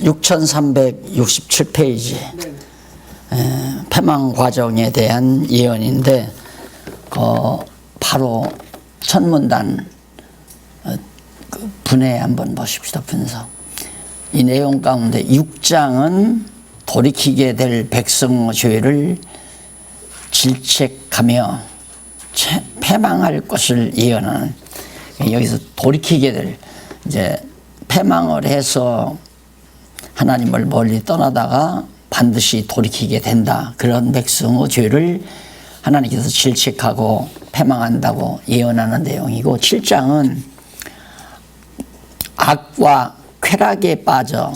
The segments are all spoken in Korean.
6367페이지 패망 과정에 대한 예언인데 바로 첫 문단 그 분해 한번 보십시다. 분석. 이 내용 가운데 6장은 돌이키게 될 백성의 죄를 질책하며 패망할 것을 예언하는, 여기서 돌이키게 될, 이제 패망을 해서 하나님을 멀리 떠나다가 반드시 돌이키게 된다. 그런 백성의 죄를 하나님께서 질책하고 패망한다고 예언하는 내용이고, 7장은 악과 쾌락에 빠져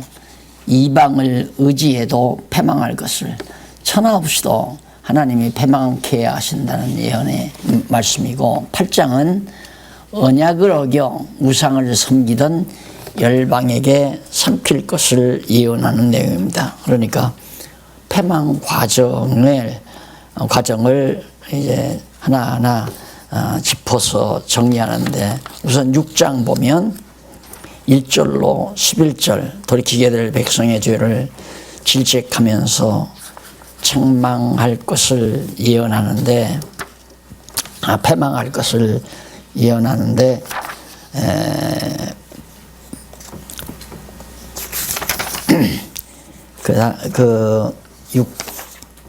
이방을 의지해도 패망할 것을, 천하 없이도 하나님이 패망케 하신다는 예언의 말씀이고, 8장은 언약을 어겨 우상을 섬기던 열방에게 삼킬 것을 예언하는 내용입니다. 그러니까 패망 과정을 이제 하나하나 짚어서 정리하는데, 우선 6장 보면 1절로 11절 돌이키게 될 백성의 죄를 질책하면서 책망할 것을 예언하는데, 패망할 것을 예언하는데,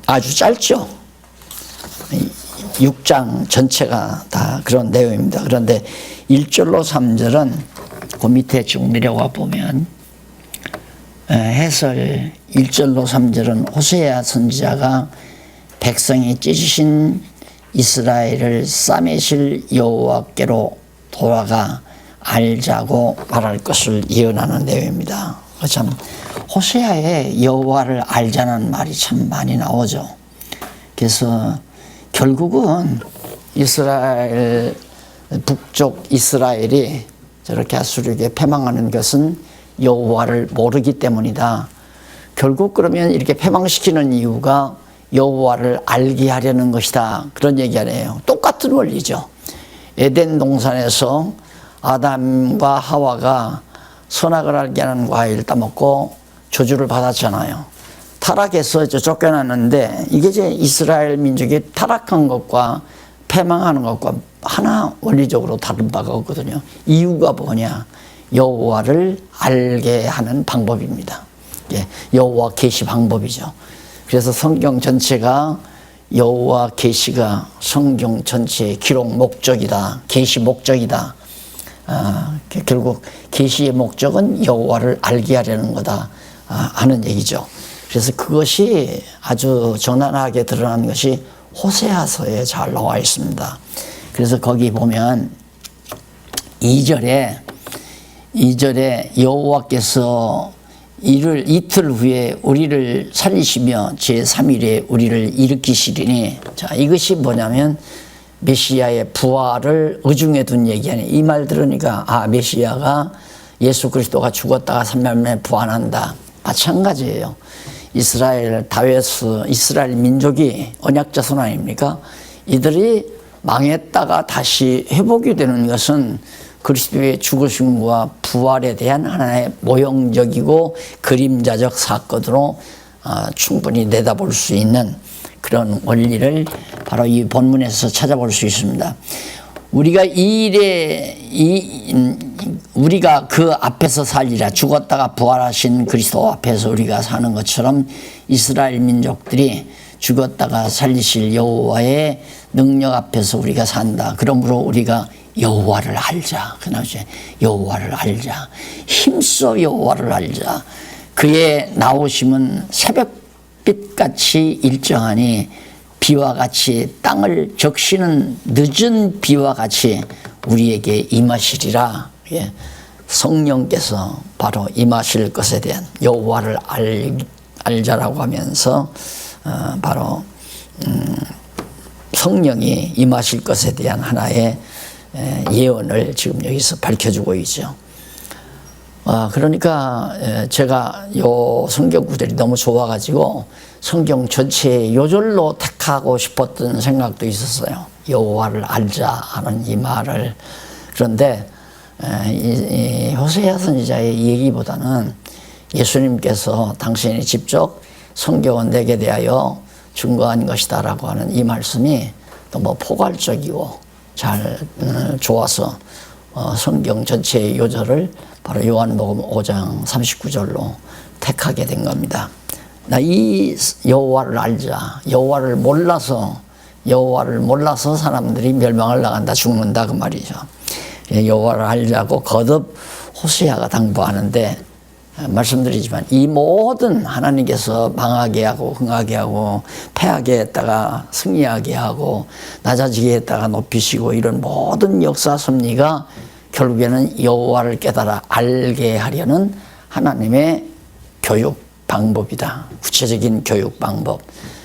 아주 짧죠. 6장 전체가 다 그런 내용입니다. 그런데 1절로 3절은 그 밑에 쭉 내려와 보면 해설 1절로 3절은 호세아 선지자가 백성이 찢으신 이스라엘을 싸매실 여호와께로 돌아가 알자고 말할 것을 예언하는 내용입니다. 참 호세아의 여호와를 알자는 말이 참 많이 나오죠. 그래서 결국은 이스라엘, 북쪽 이스라엘이 저렇게 아수르에게 패망하는 것은 여호와를 모르기 때문이다. 결국 그러면 이렇게 패망시키는 이유가 여호와를 알게 하려는 것이다. 그런 얘기 아니에요. 똑같은 원리죠. 에덴 동산에서 아담과 하와가 선악을 알게 하는 과일을 따먹고 저주를 받았잖아요. 타락해서 쫓겨났는데, 이게 이제 이스라엘 민족이 타락한 것과 패망하는 것과 하나 원리적으로 다른 바가 없거든요. 이유가 뭐냐? 여호와를 알게 하는 방법입니다. 여호와 계시 방법이죠. 그래서 성경 전체가 여호와 계시가 성경 전체의 기록 목적이다. 계시 목적이다. 결국 계시의 목적은 여호와를 알게 하려는 거다 하는 얘기죠. 그래서 그것이 아주 정난하게 드러나는 것이 호세아서에 잘 나와 있습니다. 그래서 거기 보면 2절에 여호와께서 이틀 후에 우리를 살리시며 제3일에 우리를 일으키시리니, 자, 이것이 뭐냐면 메시아의 부활을 의중에 둔 얘기 아니에요. 이 말 들으니까 메시아가 예수 그리스도가 죽었다가 3일 만에 부활한다. 마찬가지예요. 이스라엘 민족이 언약 자손 아닙니까? 이들이 망했다가 다시 회복이 되는 것은 그리스도의 죽으심과 부활에 대한 하나의 모형적이고 그림자적 사건으로 충분히 내다볼 수 있는 그런 원리를 바로 이 본문에서 찾아볼 수 있습니다. 우리가 그 앞에서 살리라, 죽었다가 부활하신 그리스도 앞에서 우리가 사는 것처럼 이스라엘 민족들이 죽었다가 살리실 여호와의 능력 앞에서 우리가 산다. 그러므로 우리가 여호와를 알자. 그나저나 여호와를 알자. 힘써 여호와를 알자. 그의 나오심은 새벽빛같이 일정하니 비와 같이 땅을 적시는 늦은 비와 같이 우리에게 임하시리라. 성령께서 바로 임하실 것에 대한 여호와를 알자라고 하면서 바로 성령이 임하실 것에 대한 하나의 예언을 지금 여기서 밝혀주고 있죠. 그러니까 제가 요 성경 구절이 너무 좋아가지고 성경 전체에 요절로 택하고 싶었던 생각도 있었어요. 여호와를 알자 하는 이 말을. 그런데 이 호세아 선지자의 얘기보다는 예수님께서 당신이 직접 성경은 내게 대하여 증거한 것이다라고 하는 이 말씀이 너무 포괄적이고 잘 좋아서 성경 전체의 요절을 바로 요한복음 5장 39절로 택하게 된 겁니다. 나 이 여호와를 알자. 여호와를 몰라서 사람들이 멸망을 나간다, 죽는다 그 말이죠. 여호와를 알자고 거듭 호세아가 당부하는데, 말씀드리지만 이 모든 하나님께서 망하게 하고 흥하게 하고 패하게 했다가 승리하게 하고 낮아지게 했다가 높이시고 이런 모든 역사 섭리가 결국에는 여호와를 깨달아 알게 하려는 하나님의 교육 방법이다. 구체적인 교육 방법.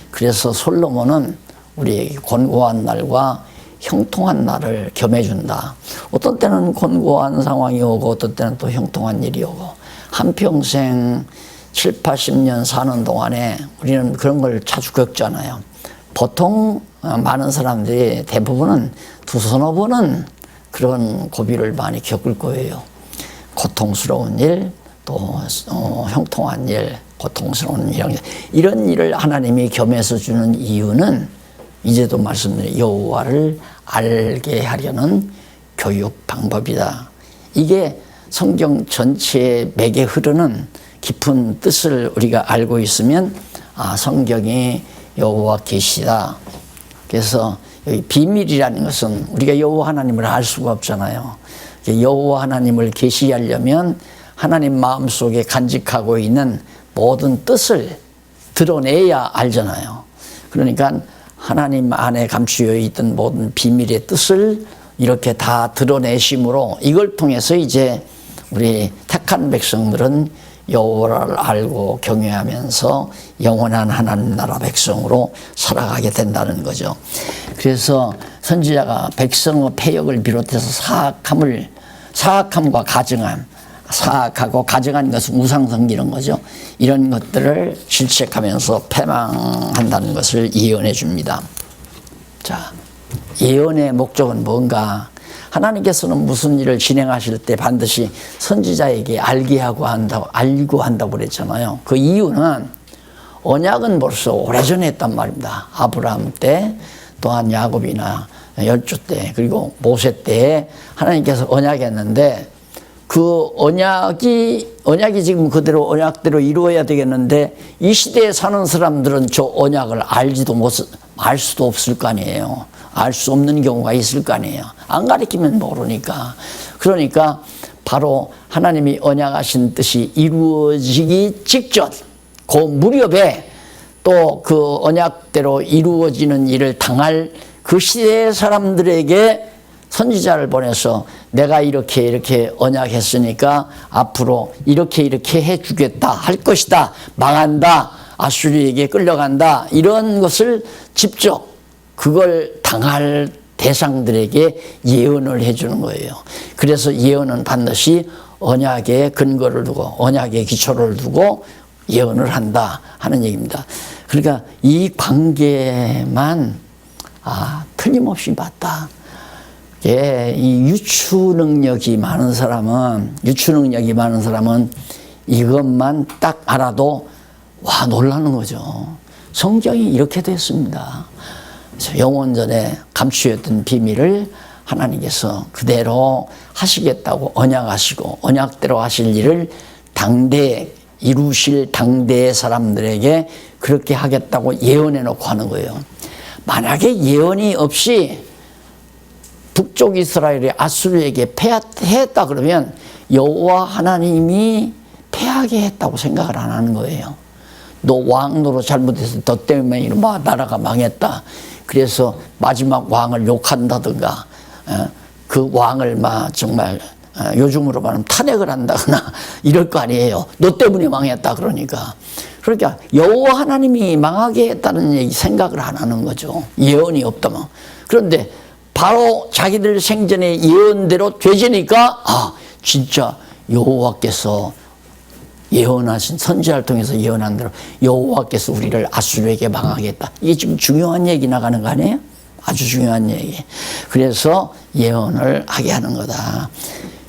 그래서 솔로몬은 우리에게 곤고한 날과 형통한 날을 겸해준다. 어떤 때는 곤고한 상황이 오고 어떤 때는 또 형통한 일이 오고, 한평생 7, 80년 사는 동안에 우리는 그런 걸 자주 겪잖아요. 보통 많은 사람들이 대부분은 두서너 번은 그런 고비를 많이 겪을 거예요. 고통스러운 일, 또 형통한 일, 고통스러운 일, 이런 일을 하나님이 겸해서 주는 이유는 이제도 말씀드린 여호와를 알게 하려는 교육 방법이다. 이게 성경 전체에 맥에 흐르는 깊은 뜻을 우리가 알고 있으면 성경이 여호와 계시다. 그래서 여기 비밀이라는 것은 우리가 여호와 하나님을 알 수가 없잖아요. 여호와 하나님을 계시하려면 하나님 마음속에 간직하고 있는 모든 뜻을 드러내야 알잖아요. 그러니까 하나님 안에 감추어 있던 모든 비밀의 뜻을 이렇게 다 드러내심으로 이걸 통해서 이제 우리 택한 백성들은 여호와를 알고 경외하면서 영원한 하나님 나라 백성으로 살아가게 된다는 거죠. 그래서 선지자가 백성의 패역을 비롯해서 사악함과 가증함, 사악하고 가증한 것은 우상 섬기는 거죠. 이런 것들을 질책하면서 패망한다는 것을 예언해 줍니다. 자, 예언의 목적은 뭔가? 하나님께서는 무슨 일을 진행하실 때 반드시 선지자에게 알고 한다고 그랬잖아요. 그 이유는 언약은 벌써 오래전에 했단 말입니다. 아브라함 때, 또한 야곱이나 열조 때, 그리고 모세 때 하나님께서 언약했는데, 그 언약이 지금 그대로 언약대로 이루어야 되겠는데, 이 시대에 사는 사람들은 저 언약을 알 수도 없을 거 아니에요. 알 수 없는 경우가 있을 거 아니에요. 안 가르치면 모르니까. 그러니까 바로 하나님이 언약하신 뜻이 이루어지기 직전, 그 무렵에 또 그 언약대로 이루어지는 일을 당할 그 시대의 사람들에게 선지자를 보내서 내가 이렇게 언약했으니까 앞으로 이렇게 해주겠다, 할 것이다, 망한다, 아수리에게 끌려간다, 이런 것을 직접 그걸 당할 대상들에게 예언을 해주는 거예요. 그래서 예언은 반드시 언약의 근거를 두고 언약의 기초를 두고 예언을 한다 하는 얘기입니다. 그러니까 이 관계만 틀림없이 맞다. 이 유추 능력이 많은 사람은 이것만 딱 알아도 와 놀라는 거죠. 성경이 이렇게 됐습니다. 영원전에 감추었던 비밀을 하나님께서 그대로 하시겠다고 언약하시고 언약대로 하실 일을 이루실 당대의 사람들에게 그렇게 하겠다고 예언해 놓고 하는 거예요. 만약에 예언이 없이 북쪽 이스라엘이 아수르에게 패했다 그러면 여호와 하나님이 패하게 했다고 생각을 안 하는 거예요. 너 왕 노릇 잘못해서 너 때문에 나라가 망했다. 그래서 마지막 왕을 욕한다든가 그 왕을 정말 요즘으로 말하면 탄핵을 한다거나 이럴 거 아니에요. 너 때문에 망했다 그러니까. 그러니까 여호와 하나님이 망하게 했다는 얘기 생각을 안 하는 거죠. 예언이 없다면. 그런데 바로 자기들 생전의 예언대로 되지니까 진짜 여호와께서 예언하신 선지자를 통해서 예언한 대로 여호와께서 우리를 아수르에게 망하겠다. 이게 지금 중요한 얘기 나가는 거 아니에요? 아주 중요한 얘기. 그래서 예언을 하게 하는 거다.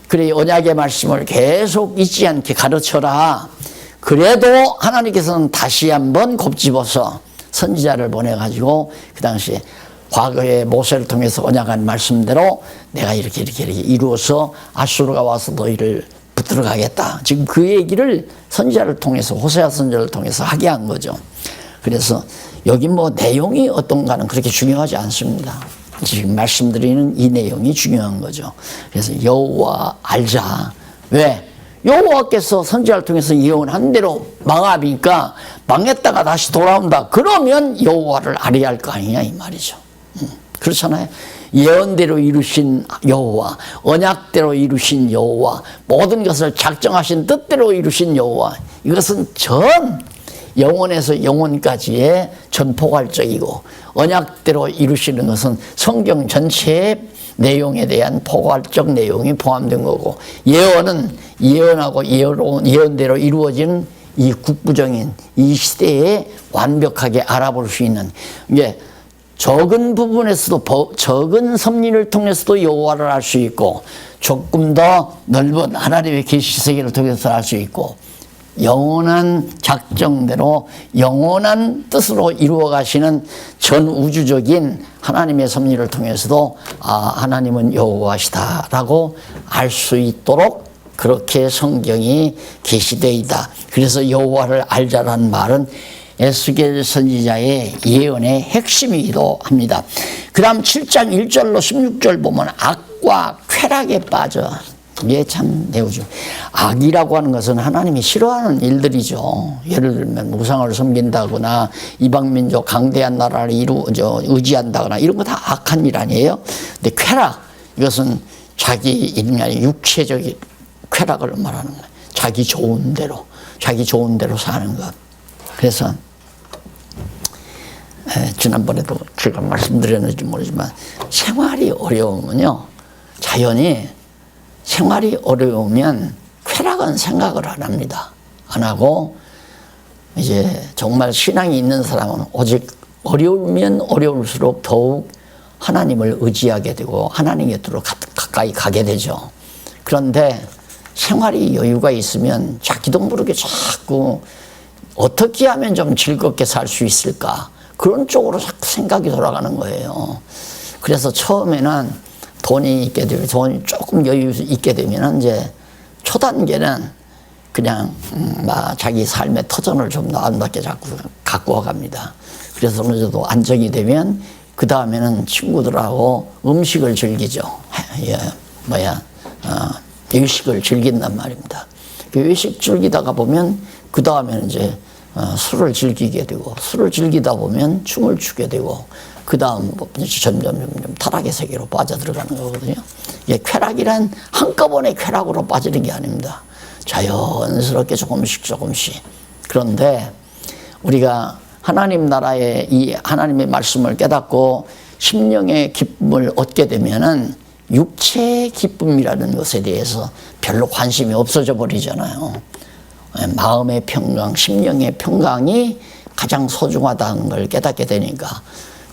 그래 언약의 말씀을 계속 잊지 않게 가르쳐라. 그래도 하나님께서는 다시 한번 곱집어서 선지자를 보내가지고 그 당시에 과거에 모세를 통해서 언약한 말씀대로 내가 이렇게 이루어서 아수르가 와서 너희를 붙들어 가겠다. 지금 그 얘기를 선지자를 통해서 호세아 선지자를 통해서 하게 한 거죠. 그래서 여기 뭐 내용이 어떤가는 그렇게 중요하지 않습니다. 지금 말씀드리는 이 내용이 중요한 거죠. 그래서 여호와 알자. 왜? 여호와께서 선지자를 통해서 예언한 대로 망하니까 망했다가 다시 돌아온다. 그러면 여호와를 알아야 할 거 아니냐 이 말이죠. 그렇잖아요. 예언대로 이루신 여호와, 언약대로 이루신 여호와, 모든 것을 작정하신 뜻대로 이루신 여호와, 이것은 전 영원에서 영원까지의 전포괄적이고, 언약대로 이루시는 것은 성경 전체의 내용에 대한 포괄적 내용이 포함된 거고, 예언은 예언하고 예언대로 이루어지는 이 국부적인 이 시대에 완벽하게 알아볼 수 있는, 이게 적은 부분에서도 적은 섭리를 통해서도 여호와를 알 수 있고, 조금 더 넓은 하나님의 계시 세계를 통해서 알 수 있고, 영원한 작정대로 영원한 뜻으로 이루어 가시는 전 우주적인 하나님의 섭리를 통해서도 하나님은 여호와시다라고 알 수 있도록 그렇게 성경이 계시되어 있다. 그래서 여호와를 알자라는 말은 에스겔 선지자의 예언의 핵심이기도 합니다. 그 다음 7장 1절로 16절 보면 악과 쾌락에 빠져. 이게 참 내우죠. 악이라고 하는 것은 하나님이 싫어하는 일들이죠. 예를 들면 우상을 섬긴다거나 이방민족 강대한 나라를 의지한다거나 이런 거 다 악한 일 아니에요. 근데 쾌락, 이것은 자기 인간의 육체적인 쾌락을 말하는 거예요. 자기 좋은 대로 사는 것. 그래서 지난번에도 제가 말씀드렸는지 모르지만 생활이 어려우면요, 자연이 생활이 어려우면 쾌락은 생각을 안 합니다. 안 하고 이제 정말 신앙이 있는 사람은 오직 어려우면 어려울수록 더욱 하나님을 의지하게 되고 하나님 곁으로 가까이 가게 되죠. 그런데 생활이 여유가 있으면 자기도 모르게 자꾸 어떻게 하면 좀 즐겁게 살 수 있을까, 그런 쪽으로 자꾸 생각이 돌아가는 거예요. 그래서 처음에는 돈이 있게 되면, 돈이 조금 여유 있게 되면 이제 초단계는 그냥 자기 삶의 터전을 좀 아름답게 자꾸 갖고 와갑니다. 그래서 어느 정도 안정이 되면 그 다음에는 친구들하고 음식을 즐기죠. 외식을 즐긴단 말입니다. 외식 즐기다가 보면 그 다음에는 이제 술을 즐기게 되고, 술을 즐기다 보면 춤을 추게 되고, 그 다음 점점 타락의 세계로 빠져들어가는 거거든요. 이게 쾌락이란 한꺼번에 쾌락으로 빠지는 게 아닙니다. 자연스럽게 조금씩. 그런데 우리가 하나님 나라의 이 하나님의 말씀을 깨닫고 심령의 기쁨을 얻게 되면은 육체의 기쁨이라는 것에 대해서 별로 관심이 없어져 버리잖아요. 마음의 평강, 심령의 평강이 가장 소중하다는 걸 깨닫게 되니까.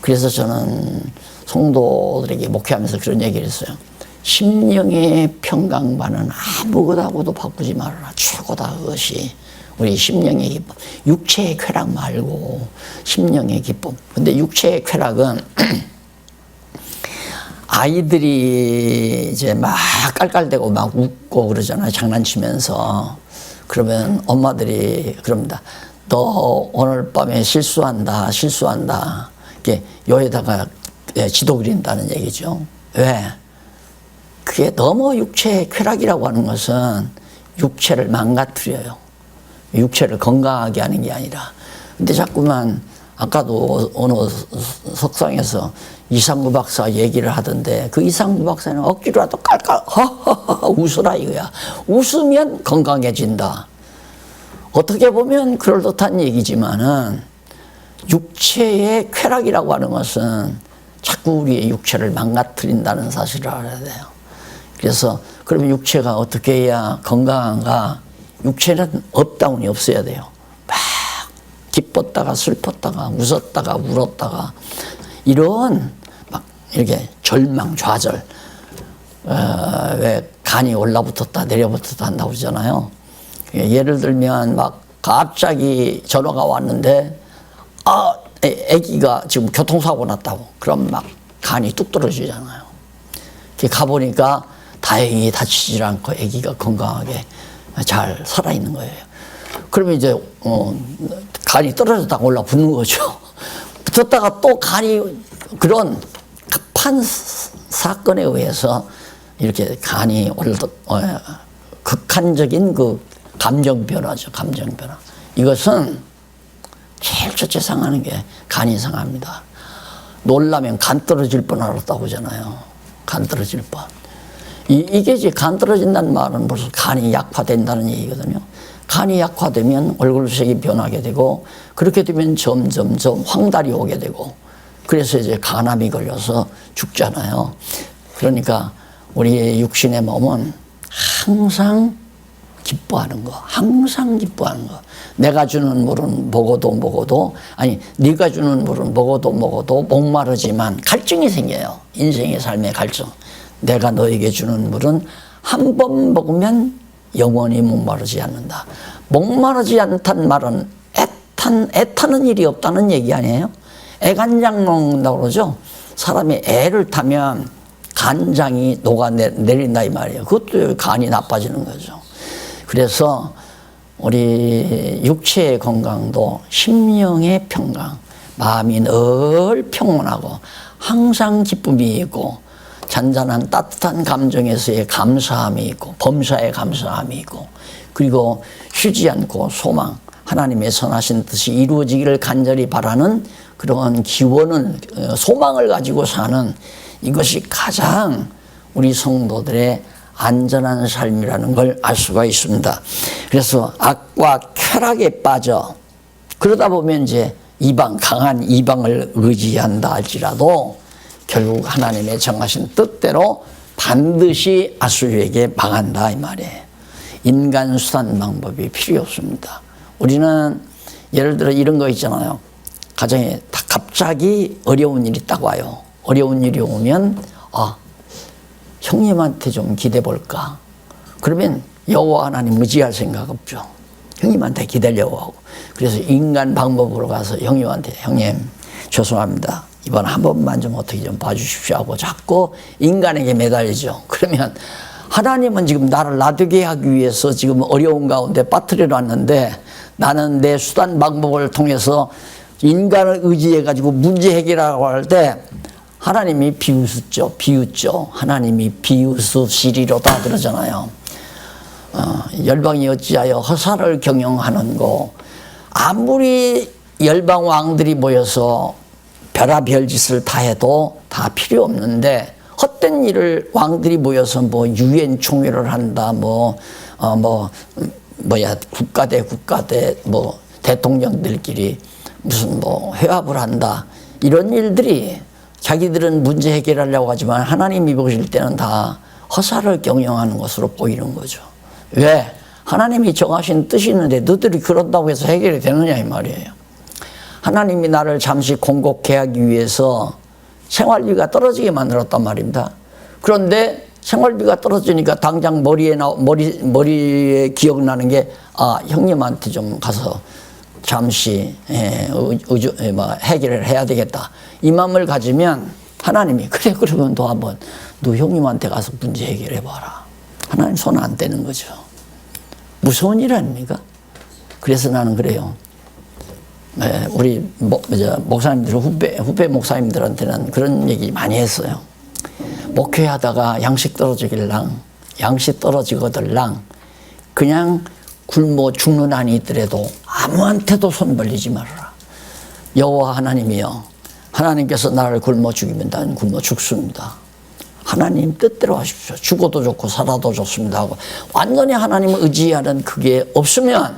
그래서 저는 성도들에게 목회하면서 그런 얘기를 했어요. 심령의 평강만은 아무것하고도 바꾸지 말아라. 최고다, 그것이. 우리 심령의 기쁨. 육체의 쾌락 말고 심령의 기쁨. 근데 육체의 쾌락은 아이들이 이제 막 깔깔대고 막 웃고 그러잖아요. 장난치면서. 그러면 엄마들이 그럽니다. 너 오늘 밤에 실수한다. 이렇게 요에다가 지도 그린다는 얘기죠. 왜? 그게 너무 육체의 쾌락이라고 하는 것은 육체를 망가뜨려요. 육체를 건강하게 하는 게 아니라. 근데 자꾸만 아까도 어느 석상에서 이상구 박사 얘기를 하던데, 그 이상구 박사는 억지로라도 깔깔 웃으라 이거야. 웃으면 건강해진다. 어떻게 보면 그럴듯한 얘기지만은 육체의 쾌락이라고 하는 것은 자꾸 우리의 육체를 망가뜨린다는 사실을 알아야 돼요. 그래서 그러면 육체가 어떻게 해야 건강한가? 육체는 업다운이 없어야 돼요. 막 기뻤다가 슬펐다가 웃었다가 울었다가 이런 막 이렇게 절망, 좌절, 왜 간이 올라붙었다 내려붙었다 한다고 그러잖아요. 예를 들면 막 갑자기 전화가 왔는데 아기가 지금 교통사고 났다고. 그럼 막 간이 뚝 떨어지잖아요. 가보니까 다행히 다치지 않고 아기가 건강하게 잘 살아있는 거예요. 그러면 이제 간이 떨어졌다가 올라붙는 거죠. 붙었다가 또 간이 그런 급한 사건에 의해서 이렇게 간이 극한적인 그 감정 변화죠. 감정 변화. 이것은 제일 첫째 상하는 게 간이 상합니다. 놀라면 간 떨어질 뻔 알았다고 하잖아요. 간 떨어질 뻔. 이게 이제 간 떨어진다는 말은 벌써 간이 약화된다는 얘기거든요. 간이 약화되면 얼굴색이 변하게 되고, 그렇게 되면 점점점 황달이 오게 되고, 그래서 이제 간암이 걸려서 죽잖아요. 그러니까 우리의 육신의 몸은 항상 기뻐하는 거, 항상 기뻐하는 거. 내가 주는 물은 먹어도 아니 네가 주는 물은 먹어도 목마르지만 갈증이 생겨요. 인생의 삶의 갈증. 내가 너에게 주는 물은 한 번 먹으면 영원히 목마르지 않는다. 목마르지 않다는 말은 애타는 일이 없다는 얘기 아니에요? 애간장 먹는다고 그러죠. 사람이 애를 타면 간장이 녹아내린다 이 말이에요. 그것도 간이 나빠지는 거죠. 그래서 우리 육체의 건강도 심령의 평강, 마음이 늘 평온하고 항상 기쁨이 있고 잔잔한 따뜻한 감정에서의 감사함이 있고 범사의 감사함이 있고, 그리고 쉬지 않고 소망, 하나님의 선하신 뜻이 이루어지기를 간절히 바라는 그런 기원을, 소망을 가지고 사는, 이것이 가장 우리 성도들의 안전한 삶이라는 걸 알 수가 있습니다. 그래서 악과 쾌락에 빠져 그러다 보면 이제 강한 이방을 의지한다 할지라도 결국 하나님의 정하신 뜻대로 반드시 아수르에게 망한다 이 말이에요. 인간 수단 방법이 필요 없습니다. 우리는 예를 들어 이런 거 있잖아요. 가정에 갑자기 어려운 일이 딱 와요. 어려운 일이 오면 형님한테 좀 기대 볼까? 그러면 여호와 하나님 의지할 생각 없죠. 형님한테 기대려고 하고. 그래서 인간 방법으로 가서 형님한테, 형님 죄송합니다. 이번 한 번만 좀 어떻게 좀 봐주십시오 하고 자꾸 인간에게 매달리죠. 그러면 하나님은 지금 나를 놔두게 하기 위해서 지금 어려운 가운데 빠뜨려 놨는데, 나는 내 수단 방법을 통해서 인간을 의지해 가지고 문제 해결하라고 할 때 하나님이 비웃죠. 하나님이 비웃으시리로다 그러잖아요. 열방이 어찌하여 허사를 경영하는고. 아무리 열방 왕들이 모여서 별의별 짓을 다 해도 다 필요 없는데, 헛된 일을 왕들이 모여서 뭐 유엔 총회를 한다, 국가 대 뭐 대통령들끼리 무슨 뭐 회합을 한다, 이런 일들이 자기들은 문제 해결하려고 하지만 하나님이 보실 때는 다 허사를 경영하는 것으로 보이는 거죠. 왜? 하나님이 정하신 뜻이 있는데 너들이 그런다고 해서 해결이 되느냐 이 말이에요. 하나님이 나를 잠시 공곡해 하기 위해서 생활비가 떨어지게 만들었단 말입니다. 그런데 생활비가 떨어지니까 당장 머리에 기억나는 게 형님한테 좀 가서 잠시 해결을 해야 되겠다, 이 마음을 가지면 하나님이 그러면 너 형님한테 가서 문제 해결해 봐라. 하나님 손 안 떼는 거죠. 무서운 일 아닙니까? 그래서 나는 그래요. 우리 목사님들, 후배 목사님들한테는 그런 얘기 많이 했어요. 목회하다가 양식 떨어지거들랑 그냥 굶어 죽는 한이 있더라도 아무한테도 손 벌리지 말아라. 여호와 하나님이여, 하나님께서 나를 굶어 죽이면 나는 굶어 죽습니다. 하나님 뜻대로 하십시오. 죽어도 좋고 살아도 좋습니다 하고 완전히 하나님을 의지하는 그게 없으면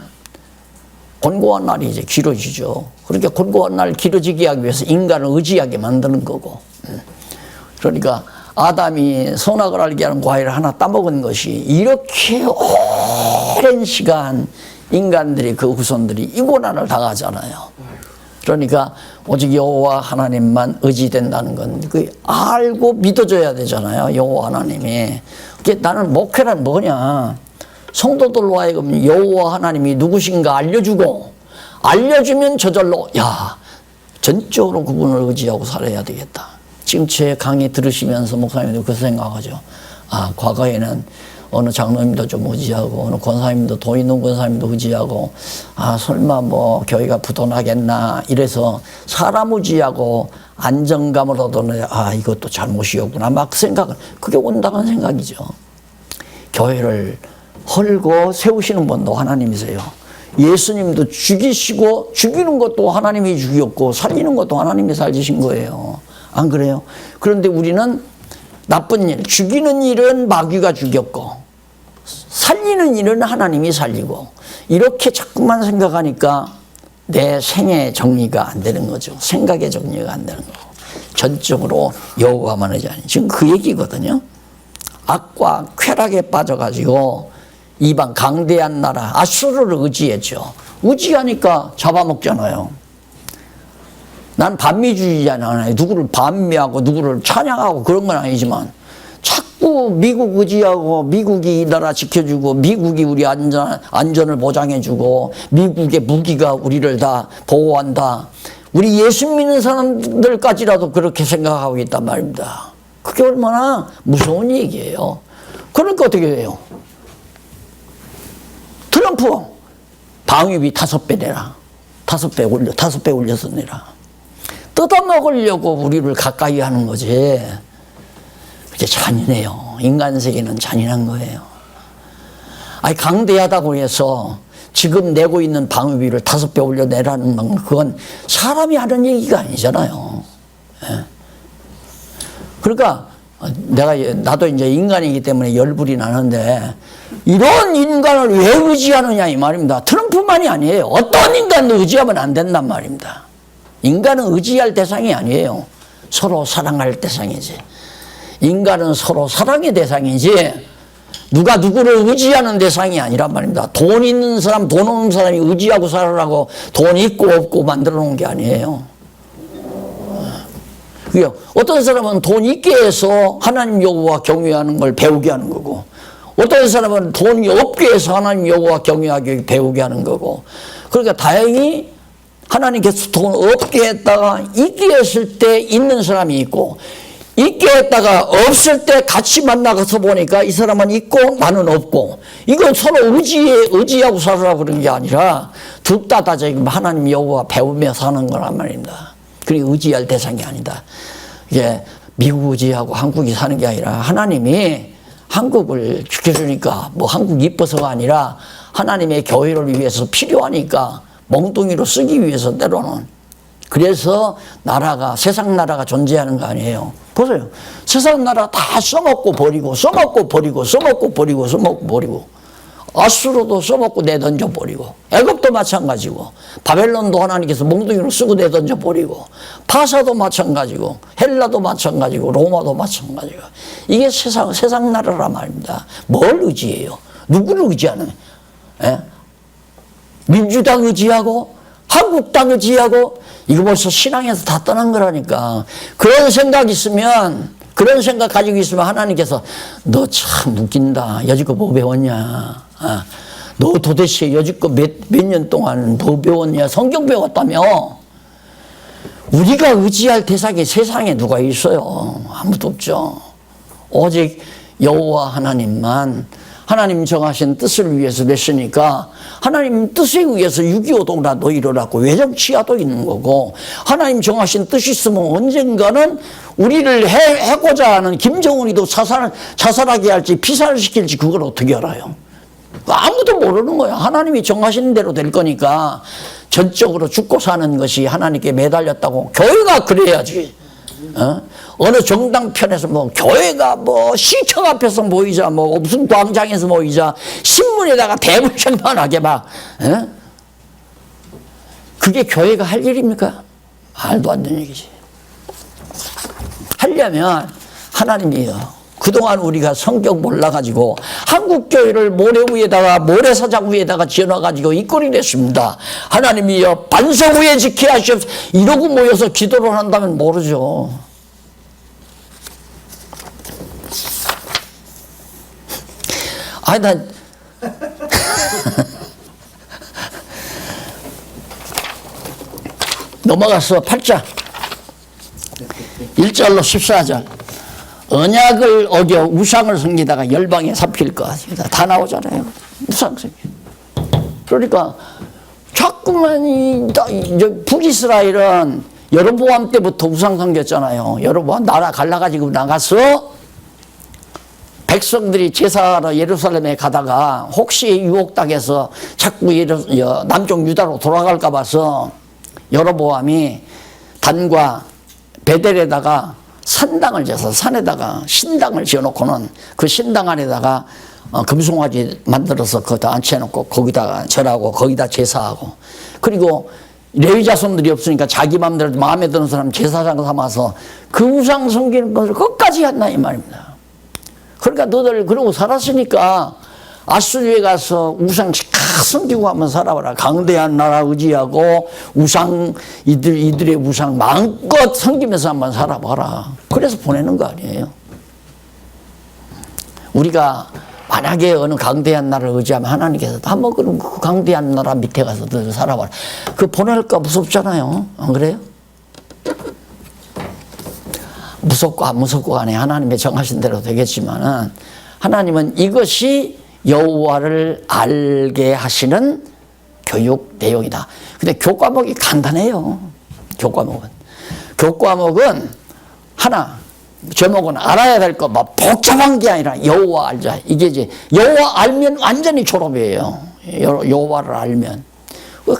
곤고한 날이 이제 길어지죠. 그러니까 곤고한 날 길어지게 하기 위해서 인간을 의지하게 만드는 거고. 그러니까 아담이 선악을 알게 하는 과일을 하나 따먹은 것이 이렇게 오랜 시간 인간들이, 그 후손들이 이 고난을 당하잖아요. 그러니까 오직 여호와 하나님만 의지된다는 건 그 알고 믿어줘야 되잖아요. 여호와 하나님이. 나는 목회란 뭐냐? 성도들로 하여금 여호와 하나님이 누구신가 알려주면 저절로 전적으로 그분을 의지하고 살아야 되겠다. 지금 제 강의 들으시면서 목사님도 그 생각하죠. 과거에는 어느 장로님도 좀 의지하고 어느 권사님도 돈 있는 권사님도 의지하고 설마 뭐 교회가 부도나겠나 이래서 사람 의지하고 안정감을 얻어내 이것도 잘못이었구나 막 그게 온당한 생각이죠. 교회를 헐고 세우시는 분도 하나님이세요. 예수님도 죽이시고 죽이는 것도 하나님이 죽였고 살리는 것도 하나님이 살리신 거예요. 안 그래요? 그런데 우리는 나쁜 일, 죽이는 일은 마귀가 죽였고 살리는 일은 하나님이 살리고 이렇게 자꾸만 생각하니까 내 생의 정리가 안 되는 거죠. 생각의 정리가 안 되는 거고 전적으로 여호와만 의지하는 지금 그 얘기거든요. 악과 쾌락에 빠져가지고 이방 강대한 나라 아수르를 의지했죠. 의지하니까 잡아먹잖아요. 난 반미주의자는 누구를 반미하고 누구를 찬양하고 그런 건 아니지만 자꾸 미국 의지하고 미국이 이 나라 지켜주고 미국이 우리 안전을 보장해주고 미국의 무기가 우리를 다 보호한다. 우리 예수 믿는 사람들까지라도 그렇게 생각하고 있단 말입니다. 그게 얼마나 무서운 얘기예요. 그러니까 어떻게 돼요? 트럼프 방위비 5배 내라. 5배 올려서 내라. 뜯어먹으려고 우리를 가까이 하는 거지. 이제 잔인해요. 인간 세계는 잔인한 거예요. 강대하다고 해서 지금 내고 있는 방위비를 5배 올려내라는 건 그건 사람이 하는 얘기가 아니잖아요. 그러니까 나도 이제 인간이기 때문에 열불이 나는데 이런 인간을 왜 의지하느냐 이 말입니다. 트럼프만이 아니에요. 어떤 인간도 의지하면 안 된단 말입니다. 인간은 의지할 대상이 아니에요. 서로 사랑할 대상이지. 인간은 서로 사랑의 대상이지 누가 누구를 의지하는 대상이 아니란 말입니다. 돈 있는 사람, 돈 없는 사람이 의지하고 살으라고 돈 있고 없고 만들어 놓은 게 아니에요. 어떤 사람은 돈 있게 해서 하나님 여호와 경외하는 걸 배우게 하는 거고 어떤 사람은 돈이 없게 해서 하나님 여호와 경외하게 배우게 하는 거고 그러니까 다행히 하나님께서 돈 없게 했다가 있게 했을 때 있는 사람이 있고 있게 했다가 없을 때 같이 만나서 보니까 이 사람은 있고 나는 없고 이건 서로 의지하고 살으라고 그런 게 아니라 둘 다 지금 하나님 여호와 배우며 사는 거란 말입니다. 그러니까 의지할 대상이 아니다. 이게 미국 의지하고 한국이 사는 게 아니라 하나님이 한국을 지켜주니까 뭐 한국 이뻐서가 아니라 하나님의 교회를 위해서 필요하니까 멍뚱이로 쓰기 위해서 때로는 그래서 세상 나라가 존재하는 거 아니에요. 보세요. 세상 나라 다 써먹고 버리고 아수르도 써먹고 내던져 버리고 애굽도 마찬가지고 바벨론도 하나님께서 몽둥이로 쓰고 내던져 버리고 파사도 마찬가지고 헬라도 마찬가지고 로마도 마찬가지고 이게 세상 나라란 말입니다. 뭘 의지해요? 누구를 의지하는? 민주당 의지하고 한국당 의지하고 이거 벌써 신앙에서 다 떠난 거라니까. 그런 생각 가지고 있으면 하나님께서 너 참 웃긴다. 여지껏 뭐 배웠냐. 너 도대체 여지껏 몇 년 동안 뭐 배웠냐. 성경 배웠다며. 우리가 의지할 대상이 세상에 누가 있어요. 아무도 없죠. 오직 여호와 하나님만 하나님 정하신 뜻을 위해서 냈으니까 하나님 뜻에 의해서 6.25도라도 일어났고 외정치하도 있는 거고 하나님 정하신 뜻이 있으면 언젠가는 우리를 해고자 하는 김정은이도 자살하게 할지 피살시킬지 그걸 어떻게 알아요? 아무도 모르는 거야. 하나님이 정하신 대로 될 거니까 전적으로 죽고 사는 것이 하나님께 매달렸다고 교회가 그래야지. 어느 정당 편에서 교회가 시청 앞에서 모이자 무슨 광장에서 모이자 신문에다가 대문짝만하게 그게 교회가 할 일입니까? 말도 안 되는 얘기지. 하려면 하나님이요. 그동안 우리가 성경 몰라가지고 한국교회를 모래사장 위에다가 지어놔가지고 이꼴이 됐습니다. 하나님이여 반석 위에 지켜 하시옵소서. 이러고 모여서 기도를 한다면 모르죠. 난 넘어가서 8장 1절로 14절. 언약을 어겨 우상을 섬기다가 열방에 잡힐 것 같습니다. 다 나오잖아요. 우상 섬기. 그러니까 자꾸만 이 북이스라엘은 여로보암 때부터 우상 섬겼잖아요. 여로보암 나라 갈라가지고 나가서 백성들이 제사하러 예루살렘에 가다가 혹시 유혹당해서 자꾸 남쪽 유다로 돌아갈까 봐서 여로보암이 단과 베델에다가 산당을 지어서 산에다가 신당을 지어놓고는 그 신당 안에다가 금송아지 만들어서 거기다 앉혀놓고 거기다가 절하고 거기다 제사하고, 그리고 레위 자손들이 없으니까 자기 마음대로 마음에 드는 사람 제사장 삼아서 그 우상 섬기는 것을 끝까지 했나 이 말입니다. 그러니까 너들 그러고 살았으니까 아수리에 가서 우상 섬기고 한번 살아봐라. 강대한 나라 의지하고 우상 이들의 우상 마음껏 섬기면서 한번 살아봐라. 그래서 보내는 거 아니에요. 우리가 만약에 어느 강대한 나라를 의지하면 하나님께서 한번 그럼 그 강대한 나라 밑에 가서 너 살아봐라. 그 보낼까 무섭잖아요. 안 그래요? 무섭고 안 무섭고 간에 하나님의 정하신 대로 되겠지만은, 하나님은 이것이 여호와를 알게 하시는 교육 내용이다. 근데 교과목이 간단해요. 교과목은 하나, 제목은 알아야 될 거 막 복잡한 게 아니라 여호와 알자. 이게 이제 여호와 알면 완전히 졸업이에요. 여호와를 알면.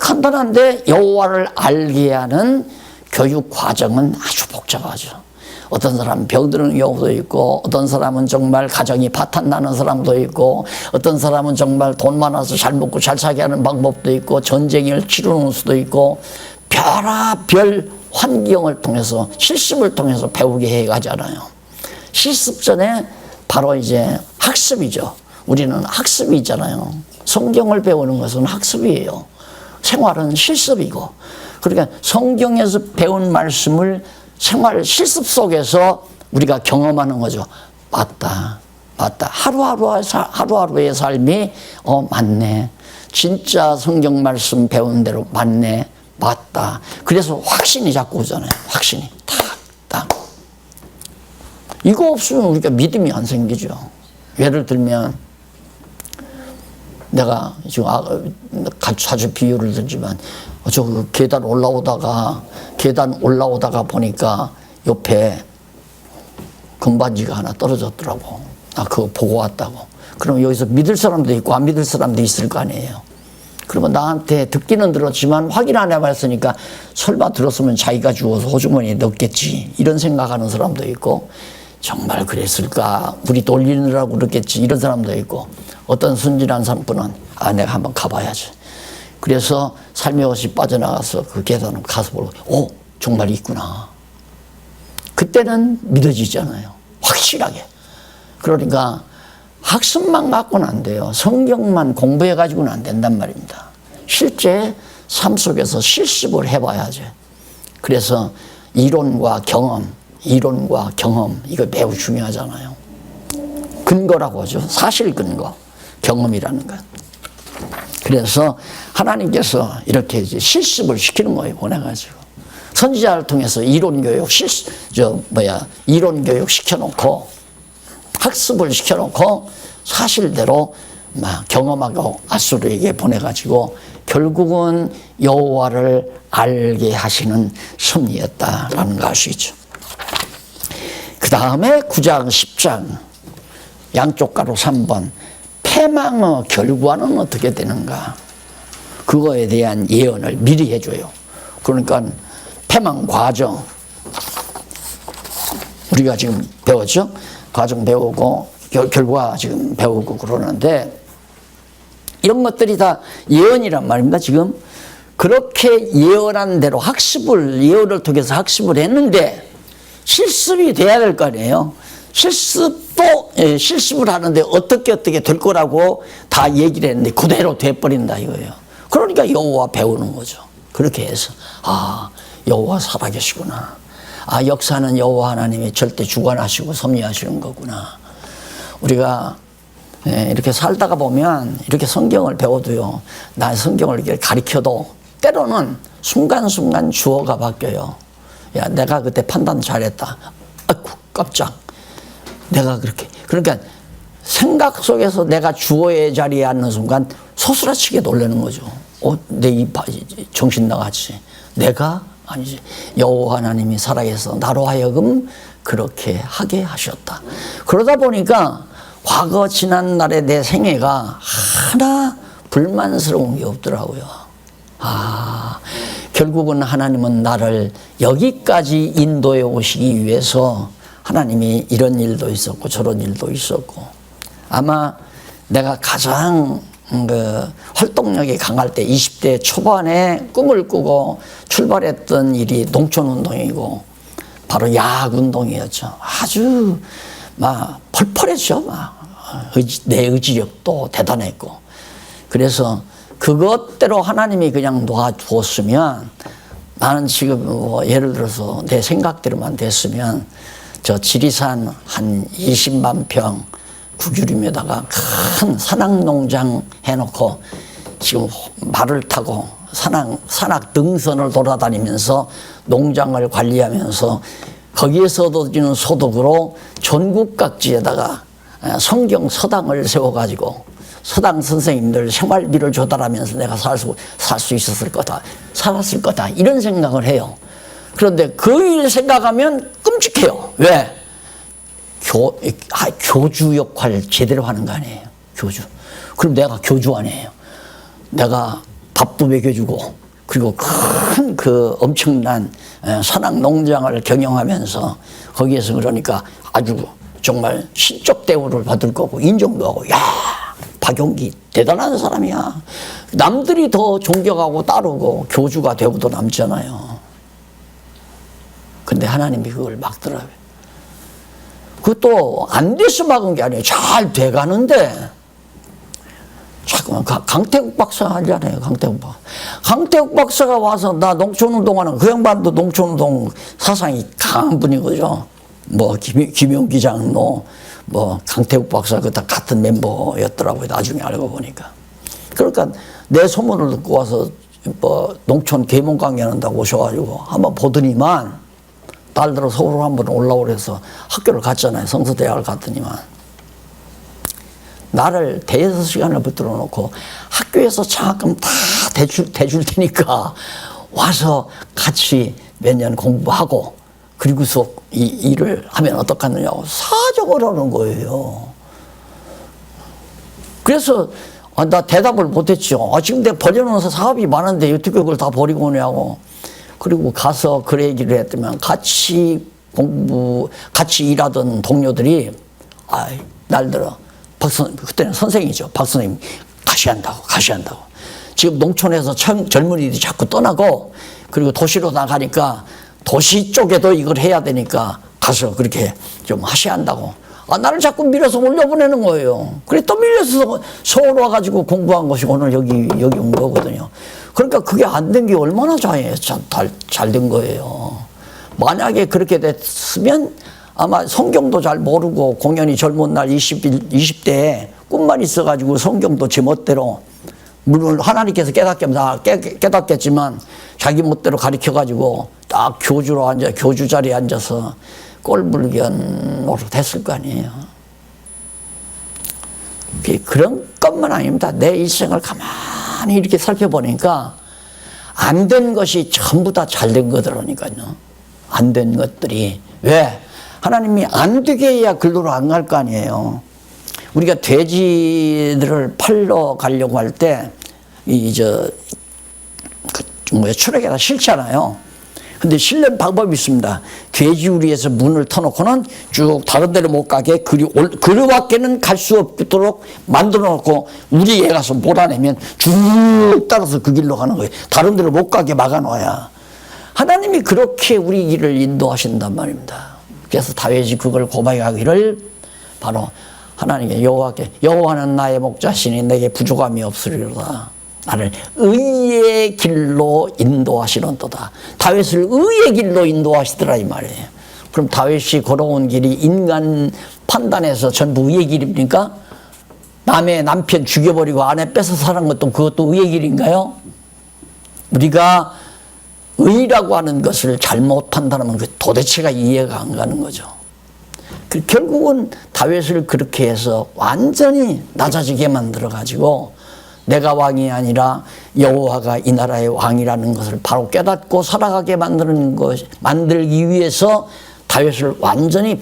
간단한데 여호와를 알게 하는 교육 과정은 아주 복잡하죠. 어떤 사람은 병드는 경우도 있고, 어떤 사람은 정말 가정이 파탄나는 사람도 있고, 어떤 사람은 정말 돈 많아서 잘 먹고 잘 사게 하는 방법도 있고, 전쟁을 치르는 수도 있고, 별의별 환경을 통해서 실습을 통해서 배우게 해가잖아요. 실습 전에 바로 이제 학습이죠. 우리는 학습이 있잖아요. 성경을 배우는 것은 학습이에요. 생활은 실습이고, 그러니까 성경에서 배운 말씀을 생활 실습 속에서 우리가 경험하는 거죠. 맞다. 하루하루의 삶이 맞네. 진짜 성경 말씀 배운 대로 맞네. 맞다. 그래서 확신이 자꾸 오잖아요. 확신이 탁. 이거 없으면 우리가 믿음이 안 생기죠. 예를 들면 내가 지금 자주 비유를 들지만, 저 계단 올라오다가 보니까 옆에 금반지가 하나 떨어졌더라고. 나 그거 보고 왔다고. 그럼 여기서 믿을 사람도 있고 안 믿을 사람도 있을 거 아니에요. 그러면 나한테 듣기는 들었지만 확인 안 해봤으니까 설마 들었으면 자기가 주워서 호주머니에 넣겠지, 이런 생각하는 사람도 있고, 정말 그랬을까, 우리 돌리느라고 그랬겠지, 이런 사람도 있고, 어떤 순진한 사람은 내가 한번 가봐야지. 그래서 삶의 옷이 빠져나가서 그 계단을 가서 보고, 정말 있구나. 그때는 믿어지잖아요. 확실하게. 그러니까 학습만 갖고는 안 돼요. 성경만 공부해가지고는 안 된단 말입니다. 실제 삶 속에서 실습을 해봐야죠. 그래서 이론과 경험, 이거 매우 중요하잖아요. 근거라고 하죠. 사실 근거, 경험이라는 것. 그래서 하나님께서 이렇게 이제 실습을 시키는 거예요. 보내가지고 선지자를 통해서 이론교육 시켜놓고, 학습을 시켜놓고 사실대로 막 경험하고 아수르에게 보내가지고 결국은 여호와를 알게 하시는 섭리였다라는 걸 알 수 있죠. 그 다음에 9장 10장 양쪽 가로 3번 패망의 결과는 어떻게 되는가, 그거에 대한 예언을 미리 해줘요. 그러니까 패망 과정, 우리가 지금 배웠죠? 과정 배우고 결과 지금 배우고 그러는데, 이런 것들이 다 예언이란 말입니다. 지금 그렇게 예언한 대로 예언을 통해서 학습을 했는데 실습이 돼야 될 거 아니에요. 실습을 하는데 어떻게 될 거라고 다 얘기를 했는데 그대로 돼버린다 이거예요. 그러니까 여호와 배우는 거죠. 그렇게 해서 여호와 살아계시구나. 역사는 여호와 하나님이 절대 주관하시고 섭리하시는 거구나. 우리가 예, 이렇게 살다가 보면 이렇게 성경을 배워도요, 나 성경을 이렇게 가리켜도 때로는 순간순간 주어가 바뀌어요. 야, 내가 그때 판단 잘했다. 아이고, 깜짝. 내가 그렇게. 그러니까 생각 속에서 내가 주어의 자리에 앉는 순간 소스라치게 놀라는 거죠. 내 이 정신 나갔지. 내가 아니지. 여호와 하나님이 살아계서 나로 하여금 그렇게 하게 하셨다. 그러다 보니까 과거 지난 날의 내 생애가 하나 불만스러운 게 없더라고요. 결국은 하나님은 나를 여기까지 인도해 오시기 위해서 하나님이 이런 일도 있었고 저런 일도 있었고, 아마 내가 가장 활동력이 강할 때 20대 초반에 꿈을 꾸고 출발했던 일이 농촌운동이고 바로 야학운동이었죠. 아주 막 펄펄했죠. 내 의지력도 대단했고. 그래서 그것대로 하나님이 그냥 놓아주었으면 나는 지금 예를 들어서 내 생각대로만 됐으면 저 지리산 한 20만 평 구규림에다가 큰 산악농장 해놓고 지금 말을 타고 산악 등선을 돌아다니면서 농장을 관리하면서 거기에서 얻어지는 소득으로 전국 각지에다가 성경 서당을 세워가지고 서당 선생님들 생활비를 조달하면서 내가 살 수 있었을 거다, 살았을 거다, 이런 생각을 해요. 그런데 그 일 생각하면 끔찍해요. 왜? 교주 역할을 제대로 하는 거 아니에요. 교주. 그럼 내가 교주 아니에요. 내가 밥도 먹여주고, 그리고 큰 엄청난 산악 농장을 경영하면서 거기에서 그러니까 아주 정말 신적 대우를 받을 거고 인정도 하고, 야, 박용기 대단한 사람이야. 남들이 더 존경하고 따르고 교주가 되고도 남잖아요. 근데 하나님이 그걸 막더라고요. 그것도 안 돼서 막은 게 아니에요. 잘 돼가는데. 잠깐만, 강태국 박사 알잖아요. 강태국 박사가 와서 나 농촌운동하는, 그 양반도 농촌운동 사상이 강한 분이거죠. 김용기 장로, 강태국 박사 그 다 같은 멤버였더라고요. 나중에 알고 보니까. 그러니까 내 소문을 듣고 와서 농촌 계몽 강의한다고 오셔가지고 한번 보더니만, 딸들어 서울로 한번 올라오래서 학교를 갔잖아요. 성서대학을 갔더니만. 나를 대여섯 시간을 붙들어 놓고 학교에서 장학금 다 대줄 테니까 와서 같이 몇 년 공부하고 그리고서 이 일을 하면 어떡하느냐고 사정을 하는 거예요. 그래서 나 대답을 못했죠. 지금 내가 벌여놓은 사업이 많은데 어떻게 그걸 다 버리고 오냐고. 그리고 가서 그 얘기를 했더니 같이 일하던 동료들이 날들어 그때는 선생이죠. 박 선생님 가시 한다고. 지금 농촌에서 젊은이들이 자꾸 떠나고 그리고 도시로 나가니까 도시 쪽에도 이걸 해야 되니까 가서 그렇게 좀 하셔야 한다고. 나를 자꾸 밀어서 올려보내는 거예요. 그래 또 밀려서 서울 와가지고 공부한 것이 오늘 여기 온 거거든요. 그러니까 그게 안 된 게 얼마나 잘 된 거예요. 만약에 그렇게 됐으면 아마 성경도 잘 모르고 공연히 젊은 날 20대에 꿈만 있어가지고 성경도 제 멋대로, 물론 하나님께서 깨닫겠지만 자기 멋대로 가르쳐가지고 딱 교주 자리에 앉아서 꼴불견 노릇했을 거 아니에요. 그런 것만 아닙니다. 내 일생을 가만히 이렇게 살펴보니까 안 된 것이 전부 다 잘 된 거더라니까요. 안 된 것들이. 왜? 하나님이 안 되게 해야 글로로 안 갈 거 아니에요. 우리가 돼지들을 팔러 가려고 할 때 출애기에다 싫잖아요. 근데 실는 방법이 있습니다. 돼지우리에서 문을 터놓고는 쭉 다른 데로 못 가게 그리 밖에는 갈 수 없도록 만들어 놓고 우리에 가서 몰아내면 쭉 따라서 그 길로 가는 거예요. 다른 데로 못 가게 막아놔야. 하나님이 그렇게 우리 길을 인도하신단 말입니다. 그래서 다윗이 그걸 고백하기를 바로 하나님께 여호와는 나의 목자시니 내게 부족함이 없으리로다. 나를 의의 길로 인도하시는도다. 다윗을 의의 길로 인도하시더라 이 말이에요. 그럼 다윗이 걸어온 길이 인간 판단에서 전부 의의 길입니까? 남의 남편 죽여버리고 아내 뺏어 사는 것도 그것도 의의 길인가요? 우리가 의라고 하는 것을 잘못 판단하면 그 도대체가 이해가 안 가는 거죠. 결국은 다윗을 그렇게 해서 완전히 낮아지게 만들어가지고 내가 왕이 아니라 여호와가 이 나라의 왕이라는 것을 바로 깨닫고 살아가게 만들기 위해서 다윗을 완전히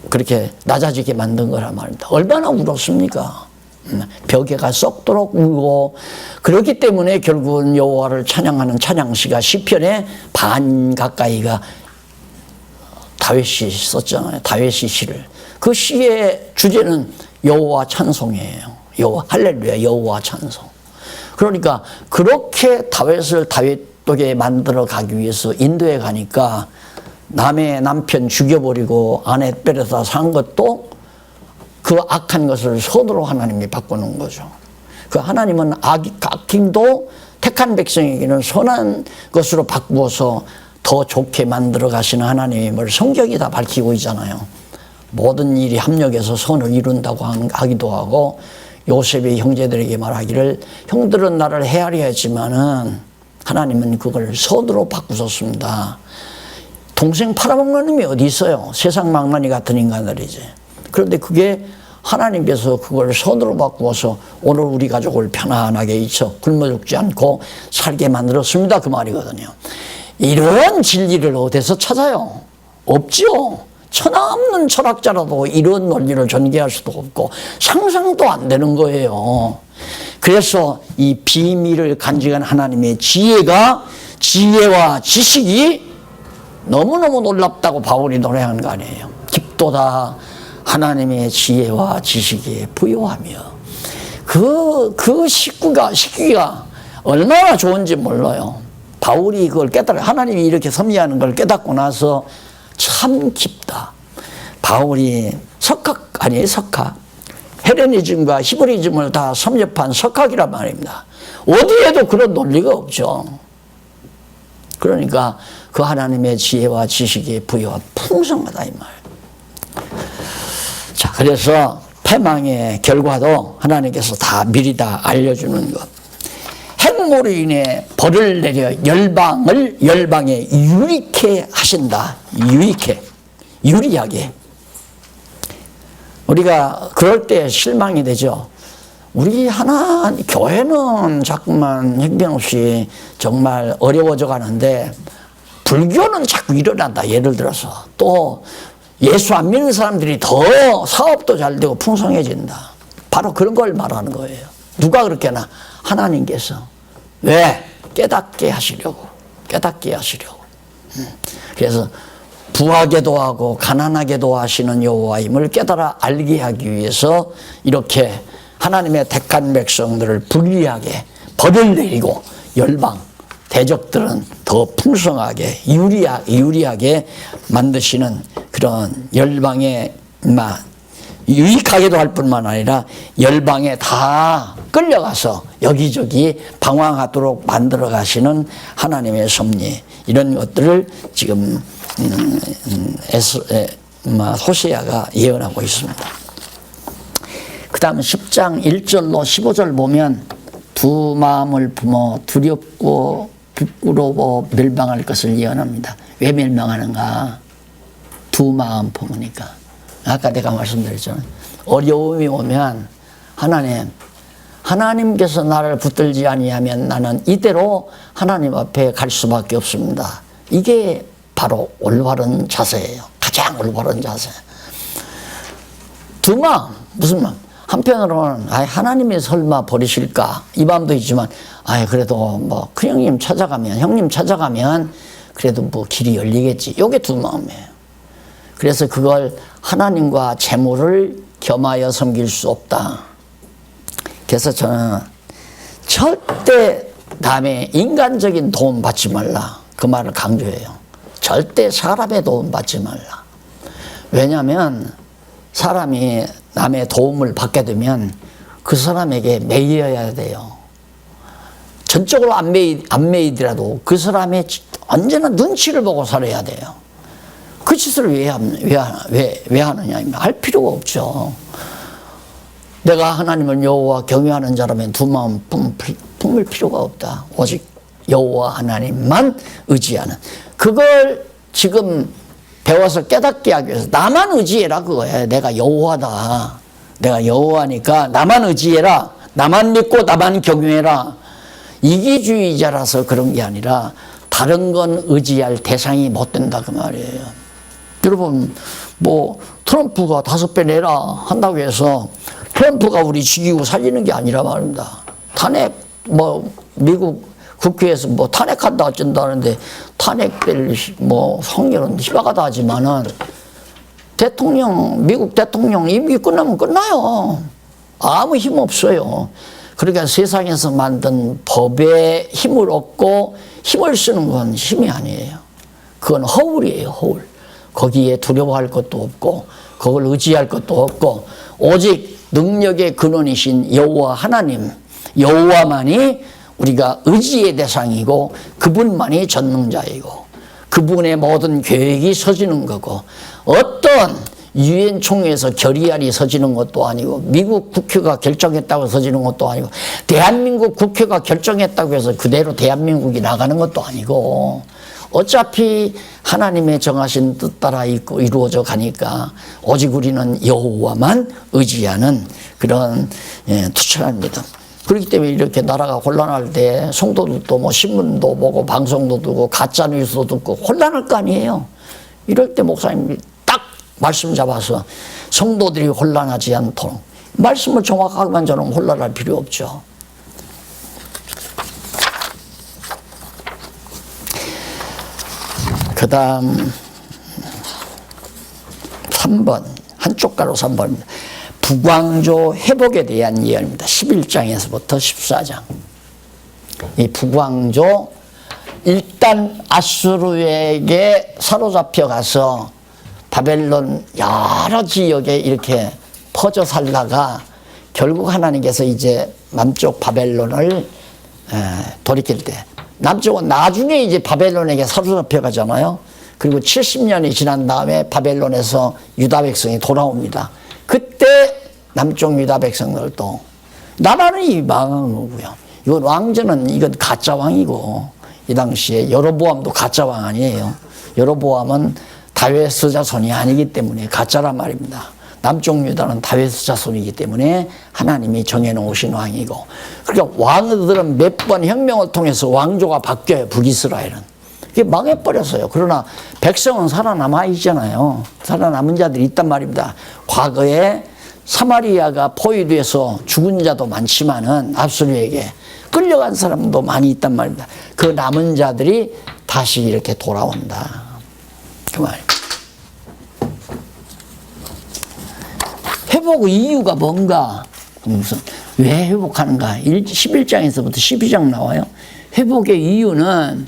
그렇게 낮아지게 만든 거란 말입니다. 얼마나 울었습니까? 벽에가 썩도록 울고, 그렇기 때문에 결국은 여호와를 찬양하는 찬양시가 시편의 반 가까이가 다윗이 썼잖아요. 다윗이 시를. 그 시의 주제는 여호와 찬송이에요. 여호와 할렐루야, 여호와 찬송. 그러니까 그렇게 다윗을 다윗되게 만들어 가기 위해서 인도에 가니까 남의 남편 죽여버리고 아내 빼려다 산 것도 그 악한 것을 선으로 하나님이 바꾸는 거죠. 그 하나님은 악행도 택한 백성에게는 선한 것으로 바꾸어서 더 좋게 만들어 가시는 하나님을 성경이 다 밝히고 있잖아요. 모든 일이 합력해서 선을 이룬다고 하기도 하고, 요셉의 형제들에게 말하기를 형들은 나를 헤아려 했지만은 하나님은 그걸 선으로 바꾸셨습니다. 동생 팔아먹는 놈이 어디 있어요? 세상 망나니 같은 인간들이지. 그런데 그게 하나님께서 그걸 선으로 바꾸어서 오늘 우리 가족을 편안하게 잊혀 굶어 죽지 않고 살게 만들었습니다. 그 말이거든요. 이런 진리를 어디서 찾아요? 없죠. 천하 없는 철학자라도 이런 논리를 전개할 수도 없고 상상도 안 되는 거예요. 그래서 이 비밀을 간직한 하나님의 지혜와 지식이 너무너무 놀랍다고 바울이 노래하는 거 아니에요. 깊도다 하나님의 지혜와 지식에 부요하며. 그 식기가 얼마나 좋은지 몰라요. 바울이 그걸 하나님이 이렇게 섭리하는 걸 깨닫고 나서 참 깊다. 바울이 석학 아니에요, 석학. 헬레니즘과 히브리즘을 다 섭렵한 석학이란 말입니다. 어디에도 그런 논리가 없죠. 그러니까 그 하나님의 지혜와 지식의 부여가 풍성하다 이 말. 자, 그래서 패망의 결과도 하나님께서 다 미리 다 알려주는 것. 행모로 인해 벌을 내려 열방에 유익해 하신다. 유리하게. 우리가 그럴 때 실망이 되죠. 우리 교회는 자꾸만 형편없이 정말 어려워져 가는데 불교는 자꾸 일어난다. 예를 들어서 또 예수 안 믿는 사람들이 더 사업도 잘 되고 풍성해진다. 바로 그런 걸 말하는 거예요. 누가 그렇게나? 하나님께서. 왜? 깨닫게 하시려고. 그래서 부하게도 하고 가난하게도 하시는 여호와임을 깨달아 알게 하기 위해서 이렇게 하나님의 택한 백성들을 불리하게 벌을 내리고 열방 대적들은 더 풍성하게 유리하게 만드시는 그런 열방에 유익하게도 할 뿐만 아니라 열방에 다 끌려가서 여기저기 방황하도록 만들어 가시는 하나님의 섭리, 이런 것들을 지금 호세아가 예언하고 있습니다. 그 다음 10장 1절로 15절 보면 두 마음을 품어 두렵고 부끄러워 멸망할 것을 예언합니다. 왜 멸망하는가? 두 마음 품으니까. 아까 내가 말씀드렸잖아요. 어려움이 오면 하나님께서 나를 붙들지 아니하면 나는 이대로 하나님 앞에 갈 수밖에 없습니다. 이게 바로 올바른 자세예요. 가장 올바른 자세. 두 마음, 무슨 마음? 한편으로는 하나님이 설마 버리실까? 이 마음도 있지만 그래도 큰 형님 찾아가면 그래도 길이 열리겠지. 이게 두 마음이에요. 그래서 그걸 하나님과 재물을 겸하여 섬길 수 없다. 그래서 저는 절대 남의 인간적인 도움 받지 말라. 그 말을 강조해요. 절대 사람의 도움 받지 말라. 왜냐하면 사람이 남의 도움을 받게 되면 그 사람에게 매여야 돼요. 전적으로 안 매이더라도 그 사람의 언제나 눈치를 보고 살아야 돼요. 그 짓을 왜 하느냐? 할 필요가 없죠. 내가 하나님을 여호와 경외하는 자라면 두 마음 품을 필요가 없다. 오직 여호와 하나님만 의지하는. 그걸 지금 배워서 깨닫게 하기 위해서 나만 의지해라 그거예요. 내가 여호와다. 내가 여호와니까 나만 의지해라. 나만 믿고 나만 경외해라. 이기주의자라서 그런 게 아니라 다른 건 의지할 대상이 못 된다 그 말이에요. 여러분 뭐 트럼프가 5배 내라 한다고 해서 트럼프가 우리 죽이고 살리는 게 아니라 말입니다. 탄핵 뭐 미국 국회에서 뭐 탄핵한다 어쩐다는데 탄핵될 뭐 확률은 희박하다 하지만은 미국 대통령 임기 끝나면 끝나요. 아무 힘 없어요. 그러니까 세상에서 만든 법에 힘을 얻고 힘을 쓰는 건 힘이 아니에요. 그건 허울이에요, 허울. 거기에 두려워할 것도 없고 그걸 의지할 것도 없고 오직 능력의 근원이신 여호와 하나님, 여호와만이 우리가 의지의 대상이고 그분만이 전능자이고 그분의 모든 계획이 서지는 거고 어떤 유엔 총회에서 결의안이 서지는 것도 아니고 미국 국회가 결정했다고 서지는 것도 아니고 대한민국 국회가 결정했다고 해서 그대로 대한민국이 나가는 것도 아니고 어차피 하나님의 정하신 뜻 따라 이루어져 가니까 오직 우리는 여호와만 의지하는 그런 투철한 믿음. 그렇기 때문에 이렇게 나라가 혼란할 때 성도들도 뭐 신문도 보고 방송도 듣고 가짜뉴스도 듣고 혼란할 거 아니에요. 이럴 때 목사님이 딱 말씀 잡아서 성도들이 혼란하지 않도록 말씀을 정확하게만 전하면 혼란할 필요 없죠. 그 다음 3번 한쪽 가로 3번입니다. 북왕조 회복에 대한 예언입니다. 11장에서부터 14장. 이 북왕조 일단 아수르에게 사로잡혀 가서 바벨론 여러 지역에 이렇게 퍼져 살다가 결국 하나님께서 이제 남쪽 바벨론을 돌이킬 때 남쪽은 나중에 이제 바벨론에게 사로잡혀 가잖아요. 그리고 70년이 지난 다음에 바벨론에서 유다 백성이 돌아옵니다. 그때 남쪽 유다 백성들도 나라는 망한 거고요. 이건 왕조는 이건 가짜 왕이고 이 당시에 여로보암도 가짜 왕 아니에요. 여로보암은 다윗의 자손이 아니기 때문에 가짜란 말입니다. 남쪽 유다는 다윗의 자손이기 때문에 하나님이 정해놓으신 왕이고 그러니까 왕들은 몇 번 혁명을 통해서 왕조가 바뀌어요. 북이스라엘은. 그게 망해버렸어요. 그러나 백성은 살아남아 있잖아요. 살아남은 자들이 있단 말입니다. 과거에 사마리아가 포위돼서 죽은 자도 많지만은 압수르에게 끌려간 사람도 많이 있단 말입니다. 그 남은 자들이 다시 이렇게 돌아온다. 그 말. 회복 이유가 뭔가? 무슨 왜 회복하는가? 11장에서부터 12장 나와요. 회복의 이유는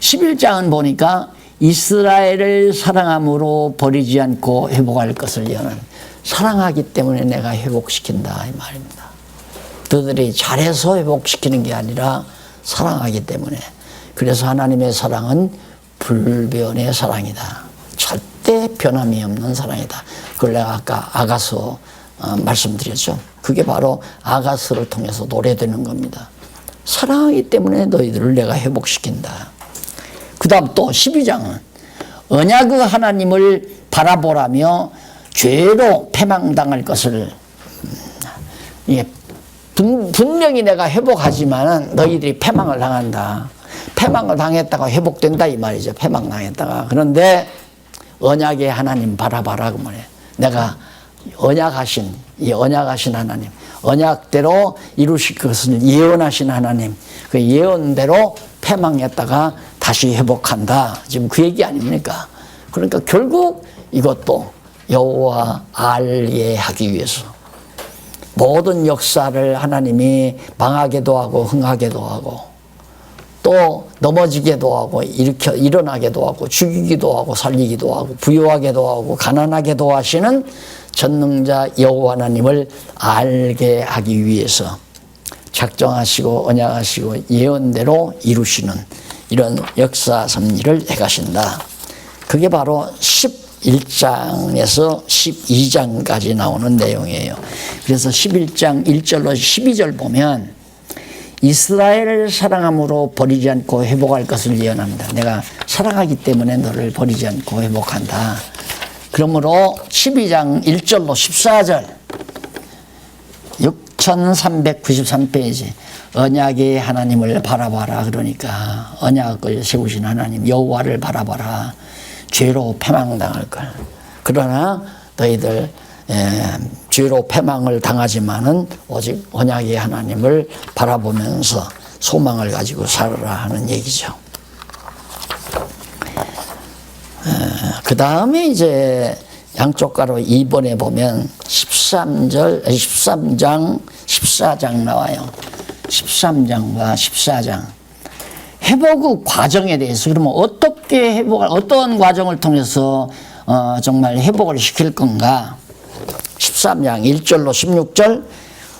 11장은 보니까 이스라엘을 사랑함으로 버리지 않고 회복할 것을 여는 사랑하기 때문에 내가 회복시킨다 이 말입니다. 너희들이 잘해서 회복시키는 게 아니라 사랑하기 때문에. 그래서 하나님의 사랑은 불변의 사랑이다. 절대 변함이 없는 사랑이다. 그걸 내가 아까 아가서 말씀드렸죠. 그게 바로 아가서를 통해서 노래되는 겁니다. 사랑하기 때문에 너희들을 내가 회복시킨다. 그 다음 또 12장은 언약의 하나님을 바라보라며 죄로 패망당할 것을 분명히 내가 회복하지만은 너희들이 패망을 당한다. 패망을 당했다가 회복된다 이 말이죠. 패망당했다가. 그런데 언약의 하나님 바라봐라 그 말이에요. 내가 언약하신 하나님, 언약대로 이루실 것을 예언하신 하나님, 그 예언대로 패망했다가 다시 회복한다. 지금 그 얘기 아닙니까? 그러니까 결국 이것도 여호와 알게 하기 위해서 모든 역사를 하나님이 망하게도 하고 흥하게도 하고 또 넘어지게도 하고 일어나게도 하고 죽이기도 하고 살리기도 하고 부유하게도 하고 가난하게도 하시는 전능자 여호와 하나님을 알게 하기 위해서 작정하시고 언약하시고 예언대로 이루시는 이런 역사 섭리를 행하신다. 그게 바로 1장에서 12장까지 나오는 내용이에요. 그래서 11장 1절로 12절 보면 이스라엘을 사랑함으로 버리지 않고 회복할 것을 예언합니다. 내가 사랑하기 때문에 너를 버리지 않고 회복한다. 그러므로 12장 1절로 14절 6393페이지 언약의 하나님을 바라봐라. 그러니까 언약을 세우신 하나님 여호와를 바라봐라. 죄로 패망당할 걸. 그러나 너희들 죄로 패망을 당하지만은 오직 언약의 하나님을 바라보면서 소망을 가지고 살아라 하는 얘기죠. 그 다음에 이제 양쪽 가로 2번에 보면 13장 14장 나와요. 13장과 14장. 회복 과정에 대해서 그러면 어떻게 회복을 어떤 과정을 통해서 정말 회복을 시킬 건가? 13장 1절로 16절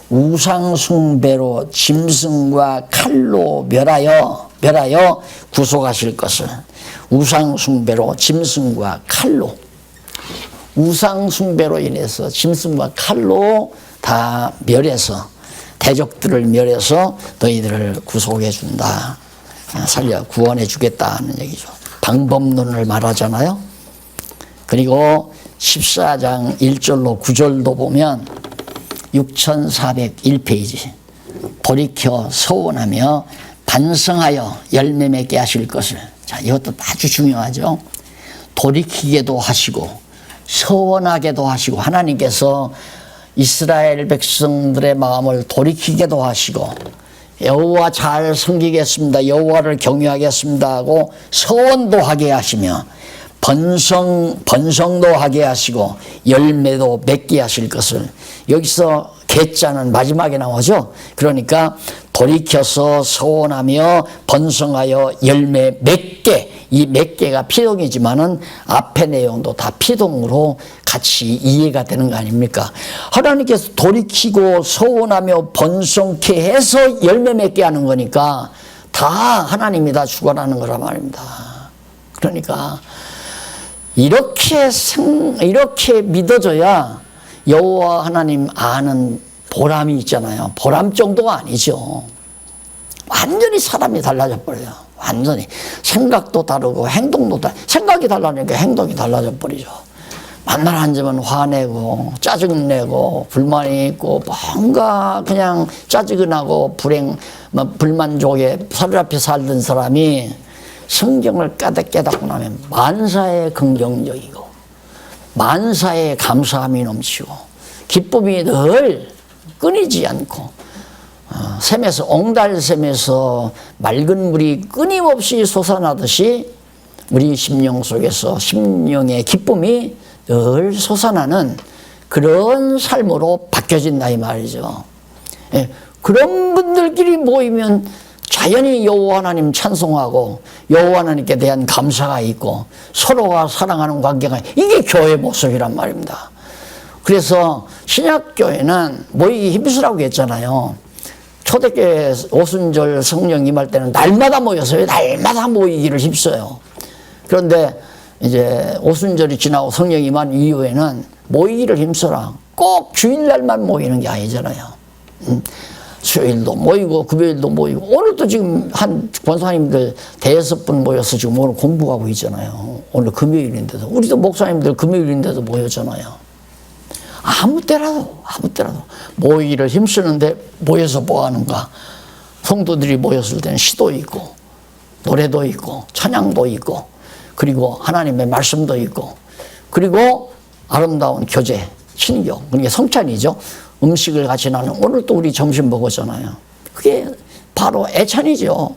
우상 숭배로 짐승과 칼로 멸하여 구속하실 것을 우상 숭배로 짐승과 칼로 우상 숭배로 인해서 짐승과 칼로 다 멸해서 대적들을 멸해서 너희들을 구속해 준다. 살려 구원해 주겠다는 얘기죠. 방법론을 말하잖아요. 그리고 14장 1절로 9절도 보면 6401페이지 돌이켜 서원하며 반성하여 열매 맺게 하실 것을. 자, 이것도 아주 중요하죠. 돌이키게도 하시고 서원하게도 하시고 하나님께서 이스라엘 백성들의 마음을 돌이키게도 하시고 여호와 잘 섬기겠습니다. 여호와를 경외하겠습니다 하고 서원도 하게 하시며 번성도 하게 하시고 열매도 맺게 하실 것을. 여기서 개자는 마지막에 나오죠. 그러니까 돌이켜서 서원하며 번성하여 열매 맺게. 이 맺게가 피동이지만은 앞의 내용도 다 피동으로 같이 이해가 되는 거 아닙니까? 하나님께서 돌이키고 서원하며 번성케 해서 열매 맺게 하는 거니까 다 하나님이 다 주관하는 거란 말입니다. 그러니까 이렇게 믿어져야 여호와 하나님 아는 보람이 있잖아요. 보람 정도가 아니죠. 완전히 사람이 달라져 버려요. 완전히 생각도 다르고 행동도 생각이 달라지니까 행동이 달라져 버리죠. 만날 앉으면 화내고 짜증내고 불만이 있고 뭔가 그냥 짜증나고 불만족에 사로잡혀 살던 사람이 성경을 깨닫고 나면 만사에 긍정적이고 만사에 감사함이 넘치고 기쁨이 늘 끊이지 않고 샘에서 옹달샘에서 맑은 물이 끊임없이 솟아나듯이 우리 심령 속에서 심령의 기쁨이 늘 솟아나는 그런 삶으로 바뀌어진다 이 말이죠. 예, 그런 분들끼리 모이면 자연히 여호와 하나님 찬송하고 여호와 하나님께 대한 감사가 있고 서로가 사랑하는 관계가 이게 교회 모습이란 말입니다. 그래서 신약교회는 모이기 힘쓰라고 했잖아요. 초대교회 오순절 성령 임할 때는 날마다 모여서 날마다 모이기를 힘써요. 그런데 이제 오순절이 지나고 성령 임한 이후에는 모이기를 힘써라. 꼭 주일날만 모이는 게 아니잖아요. 수요일도 모이고 금요일도 모이고 오늘도 지금 한 권사님들 5분 모여서 지금 오늘 공부하고 있잖아요. 오늘 금요일인데도 우리도 목사님들 금요일인데도 모였잖아요. 아무 때라도 모이기를 힘쓰는데 모여서 뭐 하는가? 성도들이 모였을 때는 시도 있고 노래도 있고 찬양도 있고 그리고 하나님의 말씀도 있고 그리고 아름다운 교제, 친교, 그게 성찬이죠. 음식을 같이 나누는 오늘 또 우리 점심 먹었잖아요. 그게 바로 애찬이죠.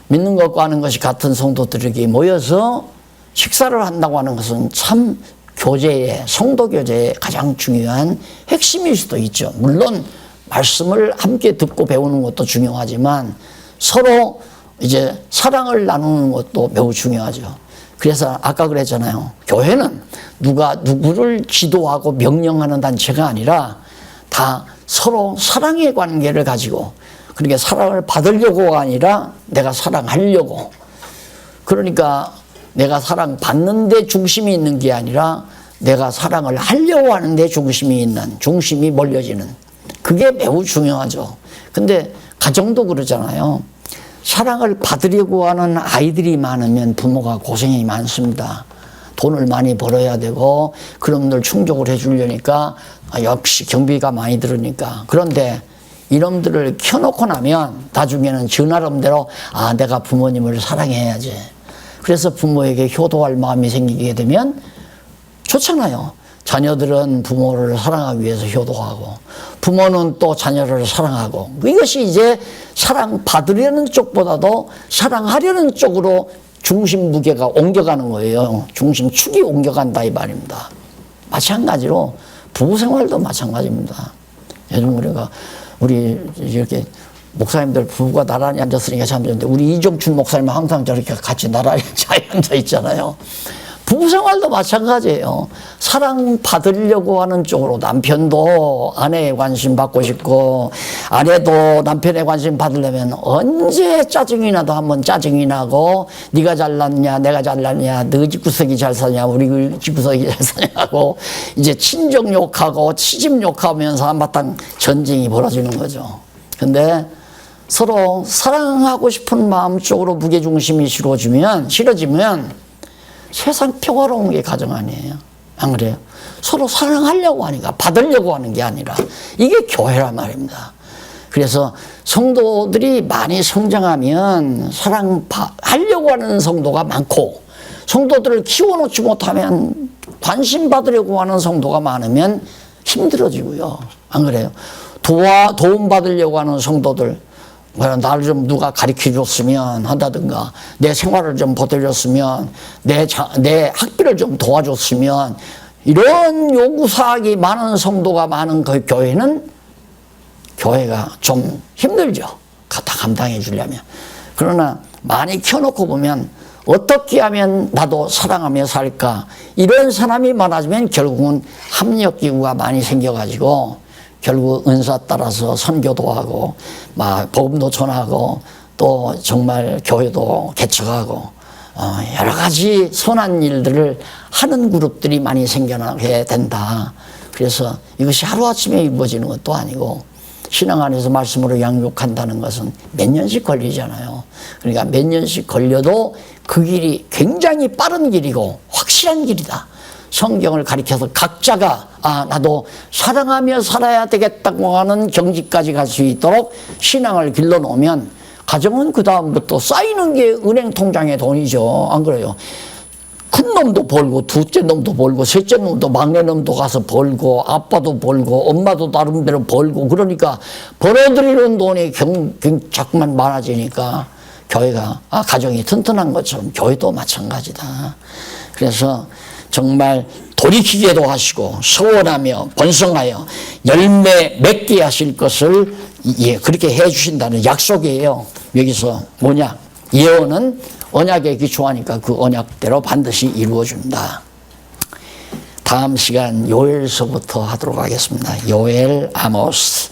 믿는 것과 하는 것이 같은 성도들에게 모여서 식사를 한다고 하는 것은 참 교제의 성도 교제의 가장 중요한 핵심일 수도 있죠. 물론 말씀을 함께 듣고 배우는 것도 중요하지만 서로 이제 사랑을 나누는 것도 매우 중요하죠. 그래서 아까 그랬잖아요. 교회는 누가 누구를 지도하고 명령하는 단체가 아니라 다 서로 사랑의 관계를 가지고 그러니까 사랑을 받으려고가 아니라 내가 사랑하려고 그러니까 내가 사랑받는 데 중심이 있는 게 아니라 내가 사랑을 하려고 하는 데 중심이 있는, 중심이 몰려지는, 그게 매우 중요하죠. 근데 가정도 그러잖아요. 사랑을 받으려고 하는 아이들이 많으면 부모가 고생이 많습니다. 돈을 많이 벌어야 되고 그놈들 충족을 해주려니까 역시 경비가 많이 들으니까. 그런데 이놈들을 켜놓고 나면 나중에는 저 나름대로 내가 부모님을 사랑해야지. 그래서 부모에게 효도할 마음이 생기게 되면 좋잖아요. 자녀들은 부모를 사랑하기 위해서 효도하고 부모는 또 자녀를 사랑하고, 이것이 이제 사랑받으려는 쪽보다도 사랑하려는 쪽으로 중심 무게가 옮겨가는 거예요. 중심축이 옮겨간다 이 말입니다. 마찬가지로 부부 생활도 마찬가지입니다. 요즘 우리 이렇게 목사님들 부부가 나란히 앉았으니까 참 좋은데, 우리 이종춘 목사님은 항상 저렇게 같이 나란히 앉아 있잖아요. 부부 생활도 마찬가지예요. 사랑받으려고 하는 쪽으로 남편도 아내의 관심 받고 싶고 아내도 남편의 관심 받으려면 언제 짜증이 나도 한번 짜증이 나고, 네가 잘났냐 내가 잘났냐, 너 집구석이 잘 사냐 우리 집구석이 잘 사냐고 이제 친정 욕하고 치집 욕하면서 한바탕 전쟁이 벌어지는 거죠. 근데 서로 사랑하고 싶은 마음 쪽으로 무게중심이 실어지면 세상 평화로운 게 가정 아니에요. 안 그래요? 서로 사랑하려고 하니까, 받으려고 하는 게 아니라, 이게 교회란 말입니다. 그래서 성도들이 많이 성장하면 사랑하려고 하는 성도가 많고, 성도들을 키워놓지 못하면 관심 받으려고 하는 성도가 많으면 힘들어지고요. 안 그래요? 도움받으려고 하는 성도들, 나를 좀 누가 가르쳐 줬으면 한다든가, 내 생활을 좀 보태줬으면, 내 학비를 좀 도와줬으면, 이런 요구사항이 많은 성도가 많은 그 교회가 좀 힘들죠. 다 감당해 주려면. 그러나 많이 켜놓고 보면 어떻게 하면 나도 사랑하며 살까, 이런 사람이 많아지면 결국은 합력기구가 많이 생겨가지고 결국 은사 따라서 선교도 하고 복음도 전하고 또 정말 교회도 개척하고 여러 가지 선한 일들을 하는 그룹들이 많이 생겨나게 된다. 그래서 이것이 하루아침에 이루어지는 것도 아니고, 신앙 안에서 말씀으로 양육한다는 것은 몇 년씩 걸리잖아요. 그러니까 몇 년씩 걸려도 그 길이 굉장히 빠른 길이고 확실한 길이다. 성경을 가리켜서 각자가 나도 사랑하며 살아야 되겠다고 하는 경지까지 갈 수 있도록 신앙을 길러놓으면 가정은 그 다음부터 쌓이는 게 은행 통장의 돈이죠. 안 그래요? 큰 놈도 벌고 둘째 놈도 벌고 셋째 놈도 막내 놈도 가서 벌고 아빠도 벌고 엄마도 나름대로 벌고, 그러니까 벌어들이는 돈이 자꾸만 많아지니까 교회가 가정이 튼튼한 것처럼 교회도 마찬가지다. 그래서 정말 돌이키게도 하시고 소원하며 번성하여 열매 맺게 하실 것을 그렇게 해 주신다는 약속이에요. 여기서 뭐냐? 예언은 언약에 기초하니까 그 언약대로 반드시 이루어준다. 다음 시간 요엘서부터 하도록 하겠습니다. 요엘, 아모스,